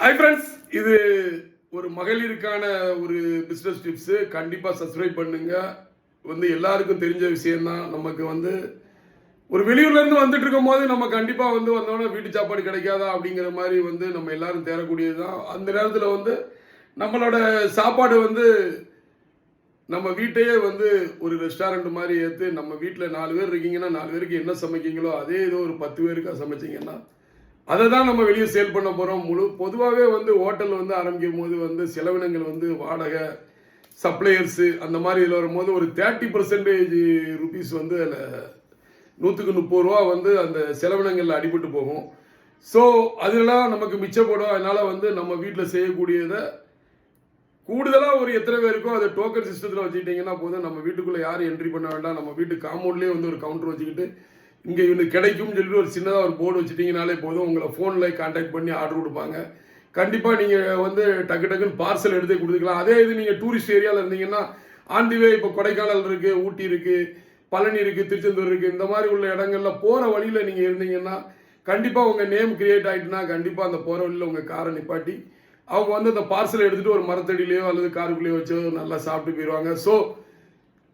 Hi friends, இது ஒரு மகளிருக்கான ஒரு பிஸ்னஸ் டிப்ஸு. கண்டிப்பாக சப்ஸ்கிரைப் பண்ணுங்க. எல்லாருக்கும் தெரிஞ்ச விஷயம்தான். நமக்கு ஒரு வெளியூர்லேருந்து வந்துட்டு இருக்கும் போது நம்ம கண்டிப்பாக வந்தோடனே வீட்டு சாப்பாடு கிடைக்காதா அப்படிங்கிற மாதிரி நம்ம எல்லாரும் தேடக்கூடியது தான். அந்த நேரத்தில் நம்மளோட சாப்பாடு நம்ம வீட்டையே ஒரு ரெஸ்டாரண்ட் மாதிரி ஏற்று நம்ம வீட்டில் 4 பேர் இருக்கீங்கன்னா 4 பேருக்கு என்ன சமைக்கீங்களோ அதே ஏதோ ஒரு 10 பேருக்காக சமைச்சிங்கன்னா அதை தான் நம்ம வெளியே சேல் பண்ண போகிறோம். பொதுவாகவே ஹோட்டல் ஆரம்பிக்கும் போது செலவினங்கள் வாடகை, சப்ளையர்ஸு அந்த மாதிரி இதில் வரும்போது ஒரு 30% ருபீஸ் அதில் 100க்கு 30 ரூபா அந்த செலவினங்களில் அடிபட்டு போகும். ஸோ அதெல்லாம் நமக்கு மிச்சப்படும். அதனால் நம்ம வீட்டில் செய்யக்கூடியதை கூடுதலாக ஒரு எத்தனை பேருக்கோ அதை டோக்கன் சிஸ்டத்தில் வச்சுக்கிட்டிங்கன்னா போதும். நம்ம வீட்டுக்குள்ளே யாரும் என்ட்ரி பண்ண வேண்டாம். நம்ம வீட்டு காம்பவுண்ட்லேயே ஒரு கவுண்டர் வச்சுக்கிட்டு இங்கே இவனுக்கு கிடைக்கும்னு சொல்லிட்டு ஒரு சின்னதாக ஒரு போர்டு வச்சுட்டிங்கனாலே போதும். உங்களை ஃபோனில் கான்டாக்ட் பண்ணி ஆர்டர் கொடுப்பாங்க. கண்டிப்பாக நீங்கள் டக்கு டக்குன்னு பார்சல் எடுத்து கொடுத்துக்கலாம். அதே இது நீங்கள் டூரிஸ்ட் ஏரியாவில் இருந்தீங்கன்னா ஆண்டிவே இப்போ கொடைக்கானல் இருக்குது, ஊட்டி இருக்குது, பழனி இருக்குது, திருச்செந்தூர் இருக்குது, இந்த மாதிரி உள்ள இடங்களில் போகிற வழியில் நீங்கள் இருந்தீங்கன்னா கண்டிப்பாக உங்கள் நேம் கிரியேட் ஆகிட்டுனா கண்டிப்பாக அந்த போகிற வழியில் உங்கள் காரை நிப்பாட்டி அவங்க அந்த பார்சலை எடுத்துகிட்டு ஒரு மரத்தடியிலையோ அல்லது காருக்குள்ளேயோ வச்சோ நல்லா சாப்பிட்டு போயிடுவாங்க. ஸோ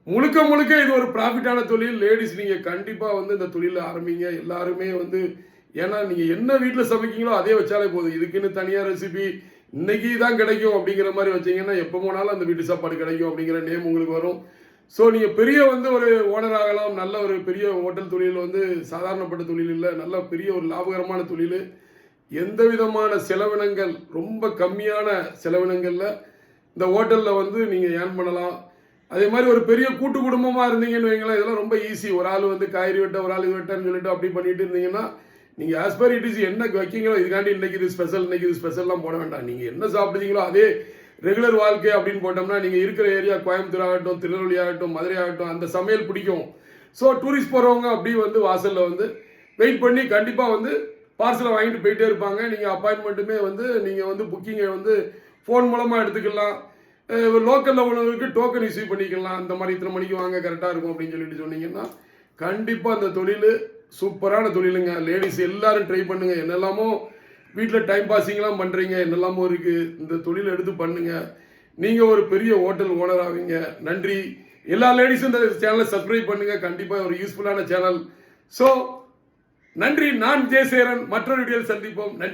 முழுக்க முழுக்க இது ஒரு ப்ராஃபிட்டான தொழில். லேடிஸ் நீங்கள் கண்டிப்பாக இந்த தொழிலை ஆரம்பிங்க. எல்லாருமே ஏன்னா நீங்கள் என்ன வீட்டில் சமைக்கீங்களோ அதே வச்சாலே போதும். இதுக்குன்னு தனியாக ரெசிபி இன்னைக்கு தான் கிடைக்கும் அப்படிங்கிற மாதிரி வச்சிங்கன்னா எப்போ போனாலும் அந்த வீட்டு சாப்பாடு கிடைக்கும் அப்படிங்கிற நேம் உங்களுக்கு வரும். ஸோ நீங்கள் பெரிய ஒரு ஓனர் ஆகலாம். நல்ல ஒரு பெரிய ஹோட்டல் தொழில் சாதாரணப்பட்ட தொழில் இல்லை, நல்ல பெரிய ஒரு லாபகரமான தொழில். எந்த விதமான செலவினங்கள், ரொம்ப கம்மியான செலவினங்களில் இந்த ஹோட்டலில் நீங்கள் ஏர்ன் பண்ணலாம். அதே மாதிரி ஒரு பெரிய கூட்டு குடும்பமாக இருந்தீங்கன்னு வைங்களேன், இதெல்லாம் ரொம்ப ஈஸி. ஒரு ஆள் காய்கறி வெட்ட, ஒரு ஆள் வெட்டன்னு சொல்லிட்டு அப்படி பண்ணிட்டு இருந்தீங்கன்னா நீங்கள் ஆஸ் பர் இட் இஸ் என்ன வைக்கீங்களோ இதுக்காண்டி இன்னைக்கு இது ஸ்பெஷல், இன்னைக்கு இது ஸ்பெஷல்லாம் போட வேண்டாம். நீங்கள் என்ன சாப்பிடுறீங்களோ அதே ரெகுலர் வாழ்க்கை அப்படின்னு போட்டோம்னா நீங்கள் இருக்கிற ஏரியா கோயம்புத்தூர் ஆகட்டும், திருநெல்வேலி ஆகட்டும், மதுரை ஆகட்டும், அந்த சமையல் பிடிக்கும். ஸோ டூரிஸ்ட் போகிறவங்க அப்படி வாசலில் வெயிட் பண்ணி கண்டிப்பாக பார்சலை வாங்கிட்டு போயிட்டே இருப்பாங்க. நீங்கள் அப்பாயின்மெண்ட்டுமே நீங்கள் புக்கிங்கை ஃபோன் மூலமாக எடுத்துக்கலாம். லோக்கலில் உள்ளவங்களுக்கு டோக்கன் ரிசீவ் பண்ணிக்கலாம். இந்த மாதிரி இத்தனை மணிக்கு வாங்க கரெக்டாக இருக்கும் அப்படின்னு சொல்லிட்டு சொன்னீங்கன்னா கண்டிப்பாக அந்த தொழில் சூப்பரான தொழிலுங்க. லேடிஸ் எல்லாரும் ட்ரை பண்ணுங்க. என்னெல்லாமோ வீட்டில் டைம் பாஸிங்லாம் பண்ணுறீங்க, என்னெல்லாமோ இருக்குது, இந்த தொழில் எடுத்து பண்ணுங்க. நீங்கள் ஒரு பெரிய ஹோட்டல் ஓனர் ஆவீங்க. நன்றி. எல்லா லேடிஸும் இந்த சேனலை சப்ஸ்கிரைப் பண்ணுங்க. கண்டிப்பாக ஒரு யூஸ்ஃபுல்லான சேனல். ஸோ நன்றி. நான் ஜெயசேரன். மற்றொரு வீடியோவில் சந்திப்போம். நன்றி.